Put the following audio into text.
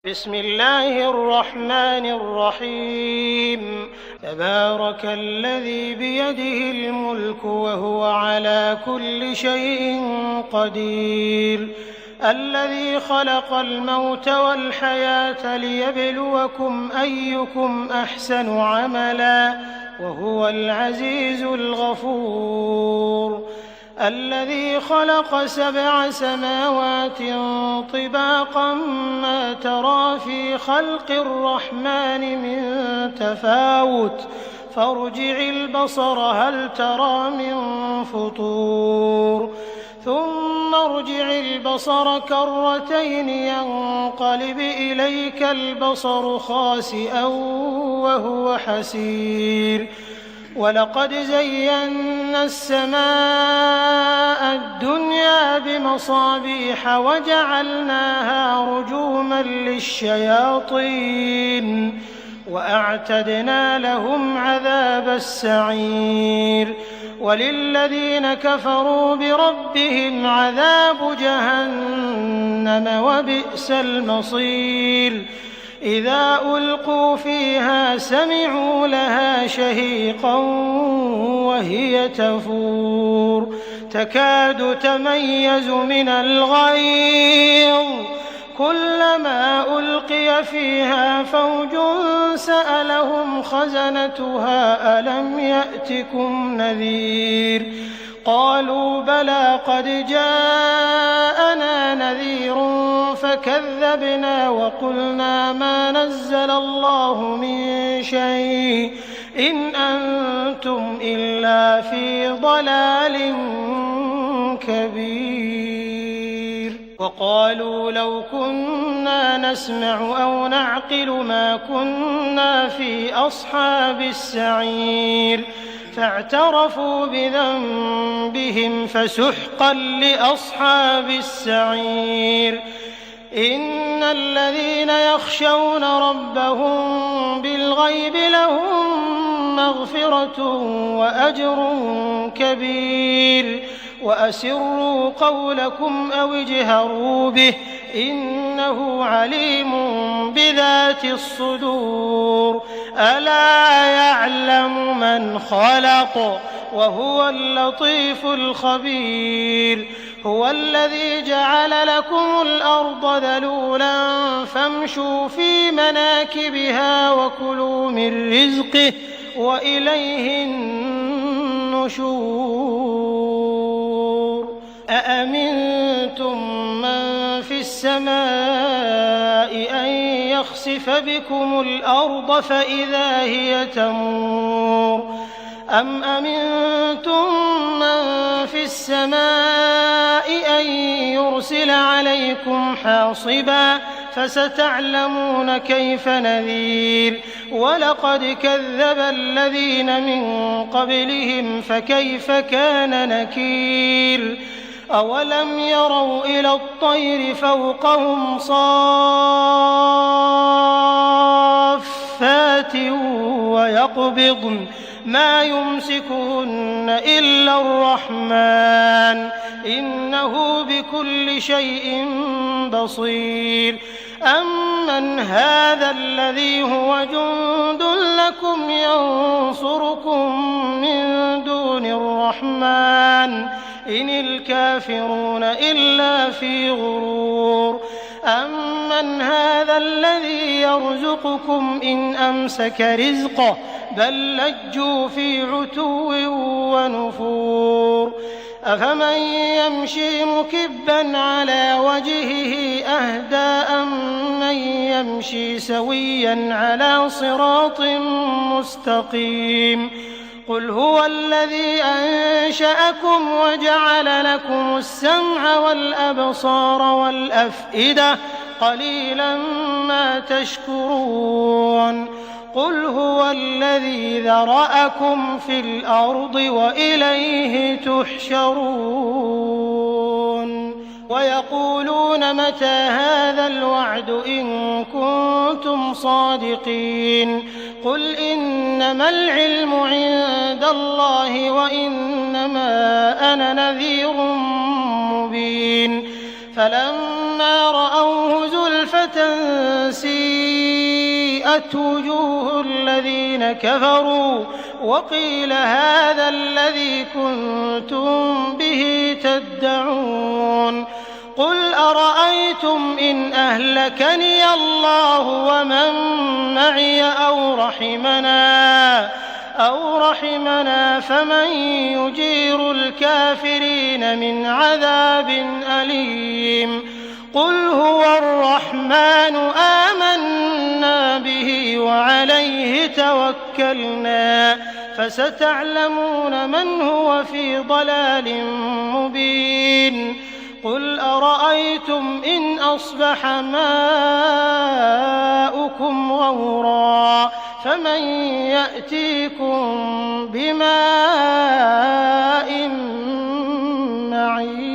بسم الله الرحمن الرحيم تبارك الذي بيده الملك وهو على كل شيء قدير الذي خلق الموت والحياة ليبلوكم أيكم أحسن عملا وهو العزيز الغفور الذي خلق 7 سماوات طباقا ما ترى في خلق الرحمن من تفاوت فارجع البصر هل ترى من فطور ثم ارجع البصر كرتين ينقلب إليك البصر خاسئا وهو حسير ولقد زينا السماء الدنيا بمصابيح وجعلناها رجوما للشياطين وأعتدنا لهم عذاب السعير وللذين كفروا بربهم عذاب جهنم وبئس المصير إذا ألقوا فيها سمعوا لها شهيقا وهي تفور تكاد تميز من الغيظ كلما ألقي فيها فوج سألهم خزنتها ألم يأتكم نذير قالوا بلى قد جاءنا نذير فكذبنا وقلنا ما نزل الله من شيء إن أنتم إلا في ضلال كبير وقالوا لو كنا نسمع أو نعقل ما كنا في أصحاب السعير فاعترفوا بذنبهم فسحقا لأصحاب السعير إن الذين يخشون ربهم بالغيب لهم مغفرة وأجر كبير وأسروا قولكم أو اجهروا به إنه عليم بذات الصدور ألا يعلم من خلق وهو اللطيف الخبير هو الذي جعل لكم الأرض ذلولا فامشوا في مناكبها وكلوا من رزقه وإليه النشور أأمنتم من في السماء أن يخسف بكم الأرض فإذا هي تمور أم أمنتم من في السماء أن يرسل عليكم حاصبا فستعلمون كيف نذير ولقد كذب الذين من قبلهم فكيف كان نكير أولم يروا إلى الطير فوقهم صافات ويقبضن ما يمسكهن إلا الرحمن إنه بكل شيء بصير أمن هذا الذي هو جند لكم ينصركم من دون الرحمن إن الكافرون إلا في غرور أمن هذا الذي يرزقكم إن أمسك رزقه بل لجوا في عتو ونفور أفمن يمشي مكبا على وجهه أهدى أمن يمشي سويا على صراط مستقيم قل هو الذي أنشأكم وجعل لكم السمع والأبصار والأفئدة قليلا ما تشكرون قل هو الذي ذرأكم في الأرض وإليه تحشرون ويقولون متى هذا الوعد إن كنتم صادقين قل إنما العلم عند الله وإنما أنا نذير مبين فلما رأوه زلفة سيئت وجوه الذين كفروا وقيل هذا الذي كنتم به تدعون قل أرأيتم إن أهلكني الله ومن معي أو رحمنا فمن يجير الكافرين من عذاب أليم قل هو الرحمن آمنا به وعليه توكلنا فستعلمون من هو في ضلال مبين قل أرأيتم إن أصبح ماؤكم غورا فمن يأتيكم بماء معين